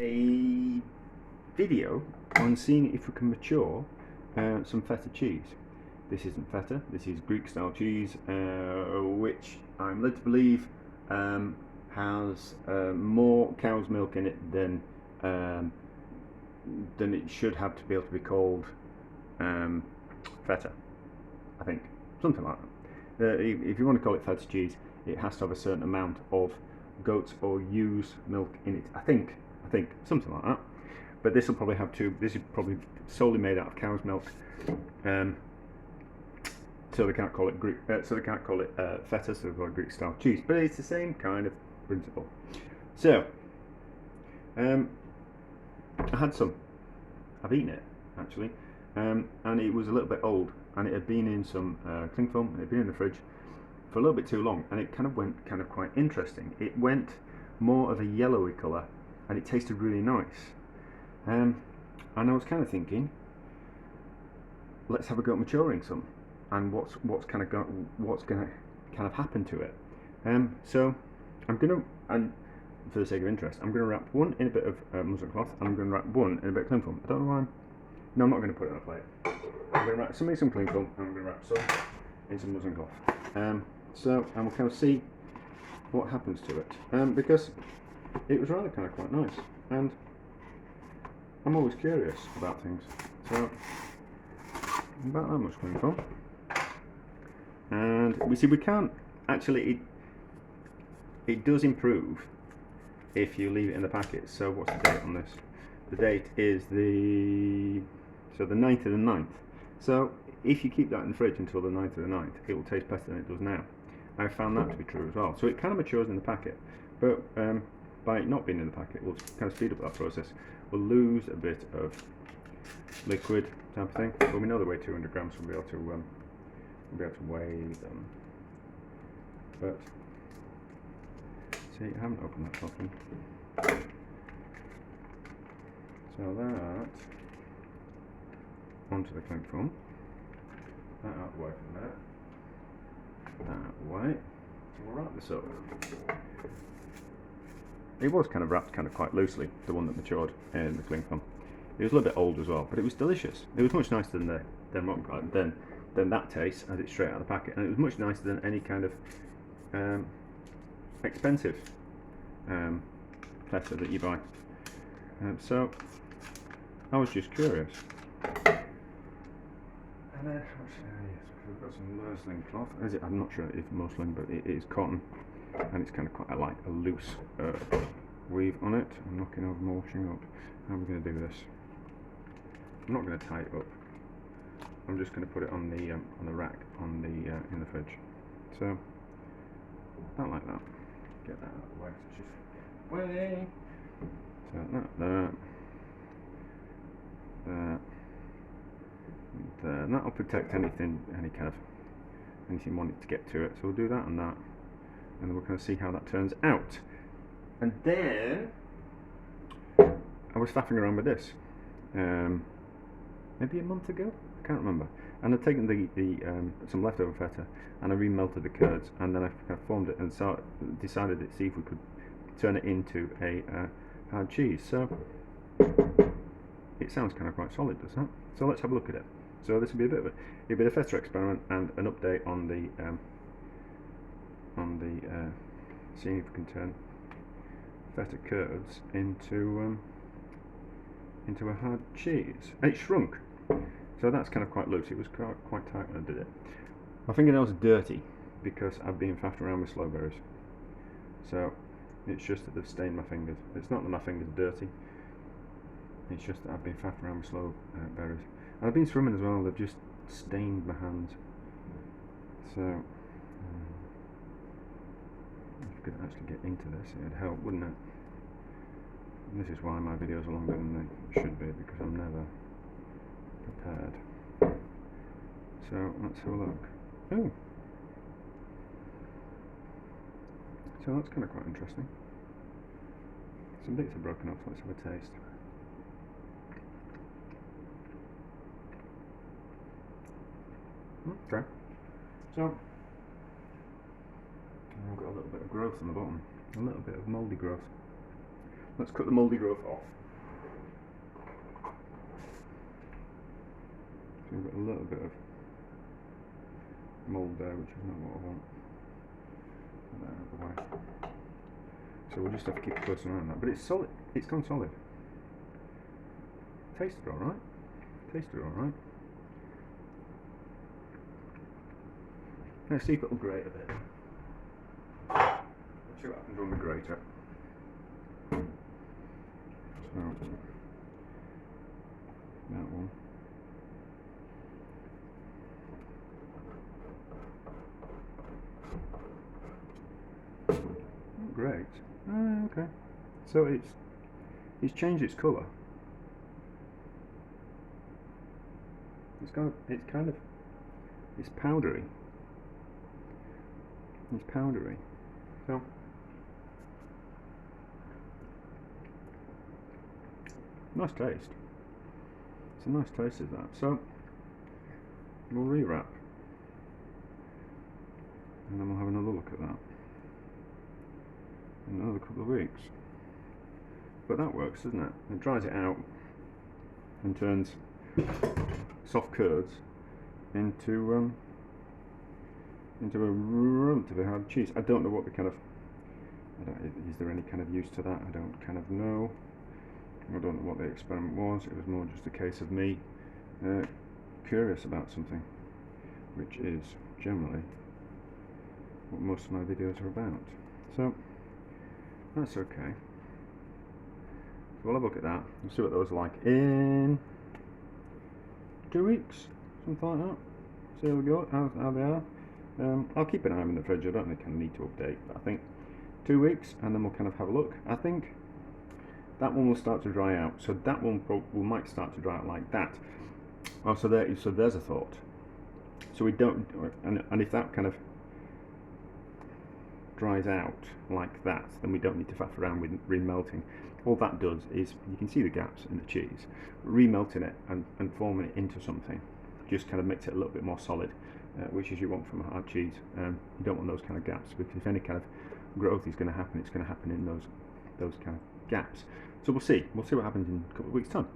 a video on seeing if we can mature some feta cheese. This isn't feta, this is Greek style cheese, which I'm led to believe has more cow's milk in it than it should have to be able to be called feta, I think, something like that. If you want to call it feta cheese, it has to have a certain amount of goat's or ewe's milk in it. I think something like that. But this will probably have to. This is probably solely made out of cow's milk, so they can't call it Greek. So they can't call it feta. So they call it Greek style cheese. But it's the same kind of principle. So I had some. I've eaten it actually, and it was a little bit old, and it had been in some cling film. And it had been in the fridge for a little bit too long, and it kind of went quite interesting. It went more of a yellowy colour, and it tasted really nice. And I was kind of thinking, let's have a go at maturing some, and what's going to happen to it. So I'm gonna, and for the sake of interest, I'm gonna wrap one in a bit of muslin cloth, and I'm gonna wrap one in a bit of cling film. I don't know why. No, I'm not going to put it on a plate. I'm going to wrap some in some cling film, and I'm going to wrap some in some muslin cloth. So, and we'll kind of see what happens to it, because it was rather quite nice, and I'm always curious about things. So, about that much cling film, and we see we can't actually. It does improve if you leave it in the packet. So, what's the date on this? The date is the 9th of the 9th. So, if you keep that in the fridge until the 9th of the 9th, it will taste better than it does now. I found that to be true as well. So it kind of matures in the packet, but by it not being in the packet, we'll kind of speed up that process. We'll lose a bit of liquid type of thing. But we know they weigh 200 grams, so we'll be able to weigh them. But see, I haven't opened that properly. So that onto the cling film. That out of the way from there. That way. So we'll wrap this up. It was kind of wrapped quite loosely, the one that matured in the cling film. It was a little bit old as well, but it was delicious. It was much nicer than that taste as it's straight out of the packet, and it was much nicer than any kind of expensive feta that you buy. So I was just curious. And then, we've got some muslin cloth. Is it? I'm not sure if muslin, but it is cotton, and it's kind of quite like a loose weave on it. I'm knocking over my washing up. How am I going to do this? I'm not going to tie it up. I'm just going to put it on the rack in the fridge. So, not like that. Get that out of the way. So it's just way. So that. And that'll protect anything wanting to get to it. So we'll do that and that, and then we'll kind of see how that turns out. And then I was faffing around with this maybe a month ago, I can't remember. And I've taken some leftover feta and I remelted the curds, and then I kind of formed it and decided to see if we could turn it into a hard cheese. So it sounds kind of quite solid, doesn't it? So let's have a look at it. So this will be a bit of feta experiment and an update on the seeing if we can turn feta curds into a hard cheese. And it shrunk, so that's kind of quite loose. It was quite tight when I did it. My fingernails are dirty because I've been faffed around with slow berries. So it's just that they've stained my fingers. It's not that my fingers are dirty. It's just that I've been faffed around with slow berries. And I've been swimming as well, they've just stained my hands. So, if you could actually get into this, it'd help, wouldn't it? And this is why my videos are longer than they should be, because I'm never prepared. So, let's have a look. Oh! So that's kind of quite interesting. Some bits are broken off, let's have a taste. Okay, so I've got a little bit of growth on the bottom, a little bit of mouldy growth. let's cut the mouldy growth off. So we've got a little bit of mould there, which is not what I want. Put that out of the way. So we'll just have to keep a close eye on that. But it's solid. It's gone solid. Tasted alright. Tasted alright. Let's see if it'll grate a bit. Let's see what happens when we grate it. So, that one. Great. Okay. So it's changed its colour. It's powdery. It's powdery. So nice taste. It's a nice taste of that. So we'll rewrap and then we'll have another look at that in another couple of weeks. But that works, doesn't it? It dries it out and turns soft curds into a relatively hard cheese. I don't know what the kind of, is there any kind of use to that? I don't kind of know. I don't know what the experiment was. It was more just a case of me curious about something, which is generally what most of my videos are about. So that's okay. So we'll have a look at that. We'll see what those are like in 2 weeks, something like that. See how we go, how they are. I'll keep an eye on them in the fridge. I don't really kind of need to update, but I think 2 weeks, and then we'll kind of have a look. I think that one will start to dry out. So that one might start to dry out like that. Oh, so there's a thought. So we don't, and if that kind of dries out like that, then we don't need to faff around with remelting. All that does is, you can see the gaps in the cheese. Remelting it and forming it into something just kind of makes it a little bit more solid, which is you want from a hard cheese. You don't want those kind of gaps, because if any kind of growth is going to happen, it's going to happen in those kind of gaps. So we'll see what happens in a couple of weeks' time.